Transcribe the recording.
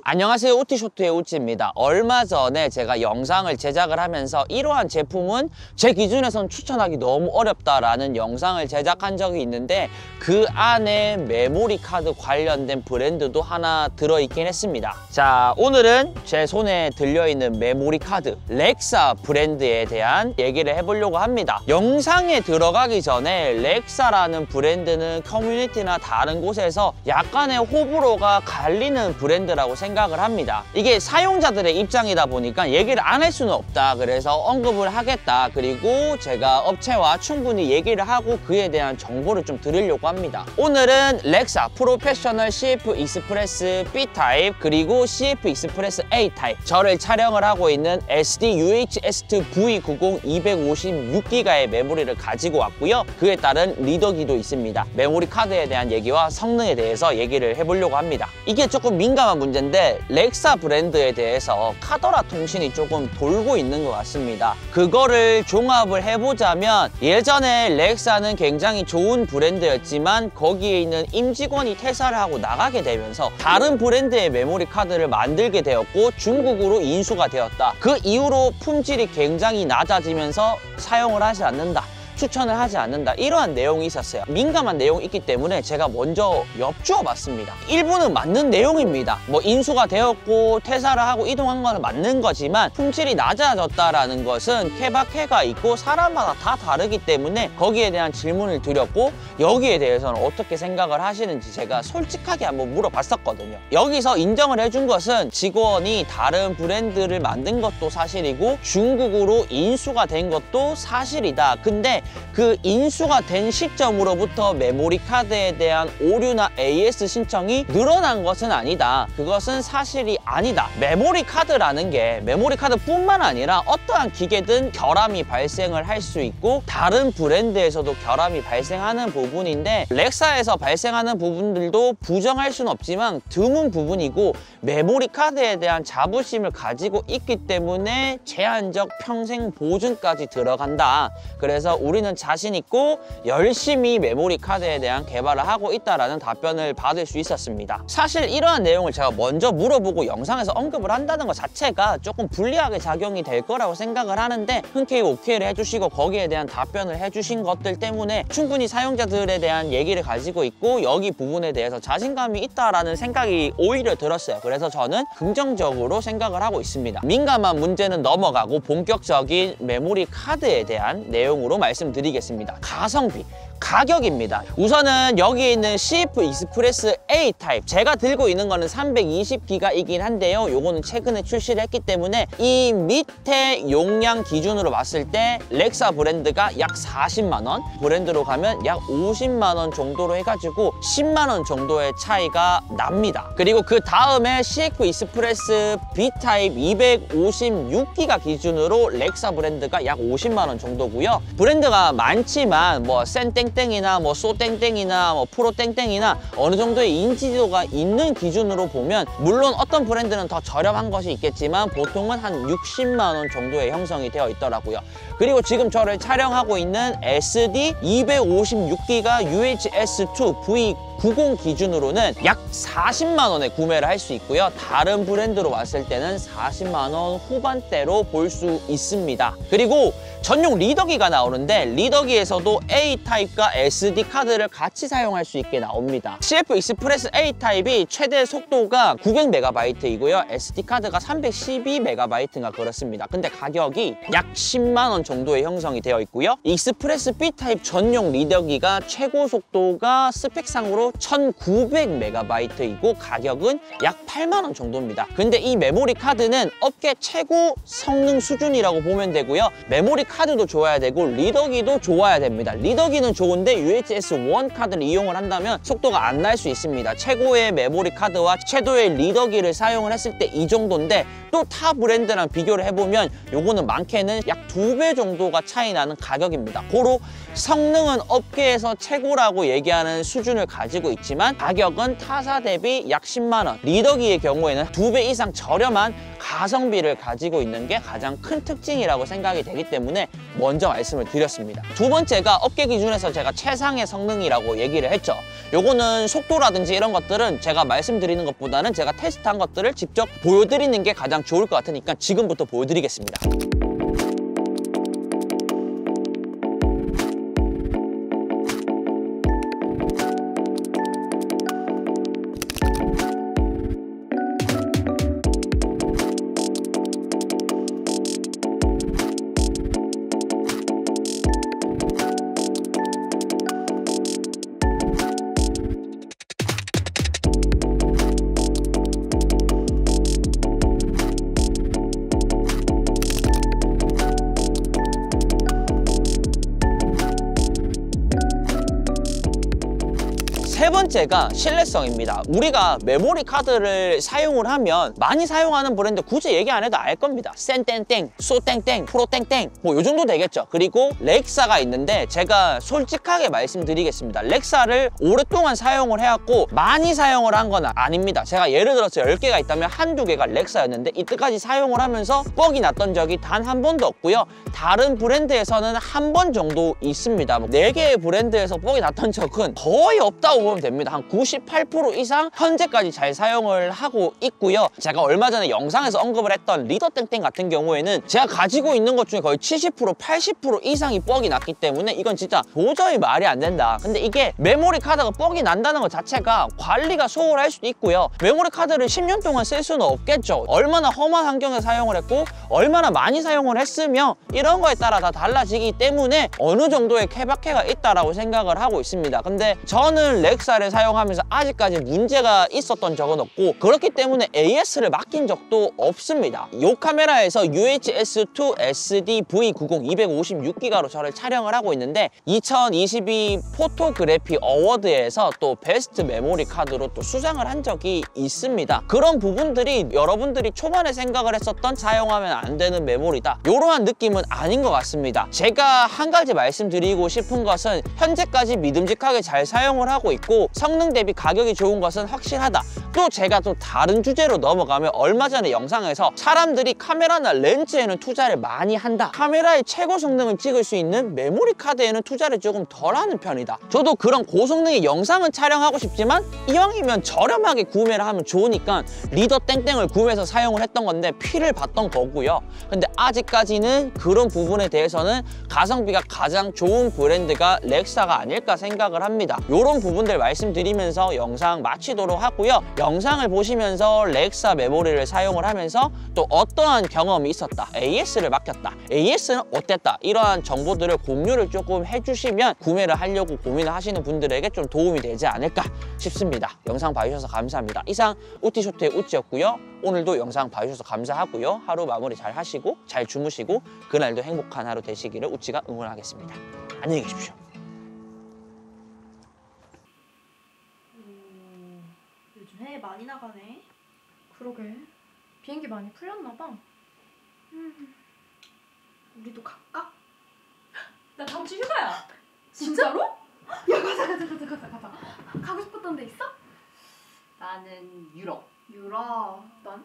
안녕하세요, 우티쇼트의 우티입니다. 얼마 전에 제가 영상을 제작을 하면서 이러한 제품은 제 기준에선 추천하기 너무 어렵다라는 영상을 제작한 적이 있는데 그 안에 메모리 카드 관련된 브랜드도 하나 들어있긴 했습니다. 자, 오늘은 제 손에 들려있는 메모리 카드 렉사 브랜드에 대한 얘기를 해보려고 합니다. 영상에 들어가기 전에 렉사라는 브랜드는 커뮤니티나 다른 곳에서 약간의 호불호가 갈리는 브랜드라고 생각을 합니다. 이게 사용자들의 입장이다 보니까 얘기를 안 할 수는 없다. 그래서 언급을 하겠다. 그리고 제가 업체와 충분히 얘기를 하고 그에 대한 정보를 좀 드리려고 합니다. 오늘은 렉사 프로페셔널 CF 익스프레스 B 타입 그리고 CF 익스프레스 A 타입 저를 촬영을 하고 있는 SD UHS-2 V90 256기가의 메모리를 가지고 왔고요. 그에 따른 리더기도 있습니다. 메모리 카드에 대한 얘기와 성능에 대해서 얘기를 해보려고 합니다. 이게 조금 민감한 문제인데 렉사 브랜드에 대해서 카더라 통신이 조금 돌고 있는 것 같습니다. 그거를 종합을 해보자면 예전에 렉사는 굉장히 좋은 브랜드였지만 거기에 있는 임직원이 퇴사를 하고 나가게 되면서 다른 브랜드의 메모리 카드를 만들게 되었고 중국으로 인수가 되었다. 그 이후로 품질이 굉장히 낮아지면서 사용을 하지 않는다. 추천을 하지 않는다. 이러한 내용이 있었어요. 민감한 내용이 있기 때문에 제가 먼저 엿주어 봤습니다. 일부는 맞는 내용입니다. 뭐 인수가 되었고 퇴사를 하고 이동한 건 맞는 거지만 품질이 낮아졌다라는 것은 케바케가 있고 사람마다 다 다르기 때문에 거기에 대한 질문을 드렸고 여기에 대해서는 어떻게 생각을 하시는지 제가 솔직하게 한번 물어봤었거든요. 여기서 인정을 해준 것은 직원이 다른 브랜드를 만든 것도 사실이고 중국으로 인수가 된 것도 사실이다. 근데 그 인수가 된 시점으로부터 메모리 카드에 대한 오류나 AS 신청이 늘어난 것은 아니다. 그것은 사실이 아니다. 메모리 카드라는 게 메모리 카드뿐만 아니라 어떠한 기계든 결함이 발생을 할 수 있고 다른 브랜드에서도 결함이 발생하는 부분인데 렉사에서 발생하는 부분들도 부정할 수는 없지만 드문 부분이고 메모리 카드에 대한 자부심을 가지고 있기 때문에 제한적 평생 보증까지 들어간다. 그래서 우리는 자신 있고 열심히 메모리 카드에 대한 개발을 하고 있다라는 답변을 받을 수 있었습니다. 사실 이러한 내용을 제가 먼저 물어보고 영상에서 언급을 한다는 것 자체가 조금 불리하게 작용이 될 거라고 생각을 하는데 흔쾌히 오케이를 해주시고 거기에 대한 답변을 해주신 것들 때문에 충분히 사용자들에 대한 얘기를 가지고 있고 여기 부분에 대해서 자신감이 있다라는 생각이 오히려 들었어요. 그래서 저는 긍정적으로 생각을 하고 있습니다. 민감한 문제는 넘어가고 본격적인 메모리 카드에 대한 내용으로 말씀드리겠습니다. 가성비, 가격입니다. 우선은 여기 있는 CF 익스프레스 A 타입 제가 들고 있는 거는 320기가이긴 한데요. 요거는 최근에 출시를 했기 때문에 이 밑에 용량 기준으로 봤을 때 렉사 브랜드가 약 40만 원, 브랜드로 가면 약 50만 원 정도로 해가지고 10만 원 정도의 차이가 납니다. 그리고 그 다음에 CF 익스프레스 B 타입 256기가 기준으로 렉사 브랜드가 약 50만 원 정도고요. 브랜드가 많지만 뭐 센땡땡이나 뭐 소땡땡이나 뭐 프로땡땡이나 어느 정도의 인지도가 있는 기준으로 보면 물론 어떤 브랜드는 더 저렴한 것이 있겠지만 보통은 한 60만 원 정도의 형성이 되어 있더라고요. 그리고 지금 저를 촬영하고 있는 SD 256기가 UHS-2 V90 기준으로는 약 40만 원에 구매를 할 수 있고요. 다른 브랜드로 왔을 때는 40만 원 후반대로 볼 수 있습니다. 그리고 전용 리더기가 나오는데 리더기에서도 A 타입과 SD 카드를 같이 사용할 수 있게 나옵니다. CF 익스프레스 A 타입이 최대 속도가 900MB이고요. SD 카드가 312MB인가 그렇습니다. 근데 가격이 약 10만 원 정도의 형성이 되어 있고요. 익스프레스 B 타입 전용 리더기가 최고 속도가 스펙상으로 1900MB이고 가격은 약 8만 원 정도입니다. 근데 이 메모리 카드는 업계 최고 성능 수준이라고 보면 되고요. 메모리 카드도 좋아야 되고 리더기도 좋아야 됩니다. 리더기는 좋은데 UHS-1 카드를 이용을 한다면 속도가 안 날 수 있습니다. 최고의 메모리 카드와 최고의 리더기를 사용을 했을 때 이 정도인데 또 타 브랜드랑 비교를 해보면 요거는 많게는 약 2배 정도가 차이 나는 가격입니다. 고로 성능은 업계에서 최고라고 얘기하는 수준을 가지고 가지고 있지만 가격은 타사 대비 약 10만 원. 리더기의 경우에는 2배 이상 저렴한 가성비를 가지고 있는 게 가장 큰 특징이라고 생각이 되기 때문에 먼저 말씀을 드렸습니다. 두 번째가 업계 기준에서 제가 최상의 성능이라고 얘기를 했죠. 요거는 속도라든지 이런 것들은 제가 말씀드리는 것보다는 제가 테스트한 것들을 직접 보여드리는 게 가장 좋을 것 같으니까 지금부터 보여드리겠습니다. 세 번째가 신뢰성입니다. 우리가 메모리 카드를 사용을 하면 많이 사용하는 브랜드 굳이 얘기 안 해도 알 겁니다. 센땡땡, 소땡땡, 프로땡땡 뭐 요 정도 되겠죠. 그리고 렉사가 있는데 제가 솔직하게 말씀드리겠습니다. 렉사를 오랫동안 사용을 해왔고 많이 사용을 한 건 아닙니다. 제가 예를 들어서 10개가 있다면 한두 개가 렉사였는데 이때까지 사용을 하면서 뻑이 났던 적이 단 한 번도 없고요. 다른 브랜드에서는 한 번 정도 있습니다. 4개의 브랜드에서 뻑이 났던 적은 거의 없다고 보면 됩니다. 한 98% 이상 현재까지 잘 사용을 하고 있고요. 제가 얼마 전에 영상에서 언급을 했던 리더땡땡 같은 경우에는 제가 가지고 있는 것 중에 거의 70%, 80% 이상이 뻑이 났기 때문에 이건 진짜 도저히 말이 안 된다. 근데 이게 메모리 카드가 뻑이 난다는 것 자체가 관리가 소홀할 수도 있고요. 메모리 카드를 10년 동안 쓸 수는 없겠죠. 얼마나 험한 환경에 사용을 했고 얼마나 많이 사용을 했으며 이런 거에 따라 다 달라지기 때문에 어느 정도의 케바케가 있다라고 생각을 하고 있습니다. 근데 저는 렉사를 사용하면서 아직까지 문제가 있었던 적은 없고 그렇기 때문에 AS를 맡긴 적도 없습니다. 이 카메라에서 UHS-2 SD V90 256기가로 저를 촬영을 하고 있는데 2022 포토그래피 어워드에서 또 베스트 메모리 카드로 또 수상을 한 적이 있습니다. 그런 부분들이 여러분들이 초반에 생각을 했었던 사용하면 안 되는 메모리다, 이러한 느낌은 아닌 것 같습니다. 제가 한 가지 말씀드리고 싶은 것은 현재까지 믿음직하게 잘 사용을 하고 있고 성능 대비 가격이 좋은 것은 확실하다. 또 제가 또 다른 주제로 넘어가면 얼마 전에 영상에서 사람들이 카메라나 렌즈에는 투자를 많이 한다, 카메라의 최고 성능을 찍을 수 있는 메모리 카드에는 투자를 조금 덜 하는 편이다. 저도 그런 고성능의 영상은 촬영하고 싶지만 이왕이면 저렴하게 구매를 하면 좋으니까 리더 땡땡을 구매해서 사용을 했던 건데 피를 봤던 거고요. 근데 아직까지는 그런 부분에 대해서는 가성비가 가장 좋은 브랜드가 렉사가 아닐까 생각을 합니다. 이런 부분들 말씀드리면서 영상 마치도록 하고요. 영상을 보시면서 렉사 메모리를 사용을 하면서 또 어떠한 경험이 있었다, AS를 맡겼다, AS는 어땠다, 이러한 정보들을 공유를 조금 해주시면 구매를 하려고 고민을 하시는 분들에게 좀 도움이 되지 않을까 싶습니다. 영상 봐주셔서 감사합니다. 이상 우티쇼트의 우찌였고요. 오늘도 영상 봐주셔서 감사하고요. 하루 마무리 잘 하시고 잘 주무시고 그날도 행복한 하루 되시기를 우찌가 응원하겠습니다. 안녕히 계십시오. 요즘 해외 많이 나가네. 그러게. 비행기 많이 풀렸나 봐. 우리도 갈까? 나 다음 주 휴가야. 진짜로? 야, 가자. 가고 싶었던 데 있어? 나는 유럽. 유럽. 난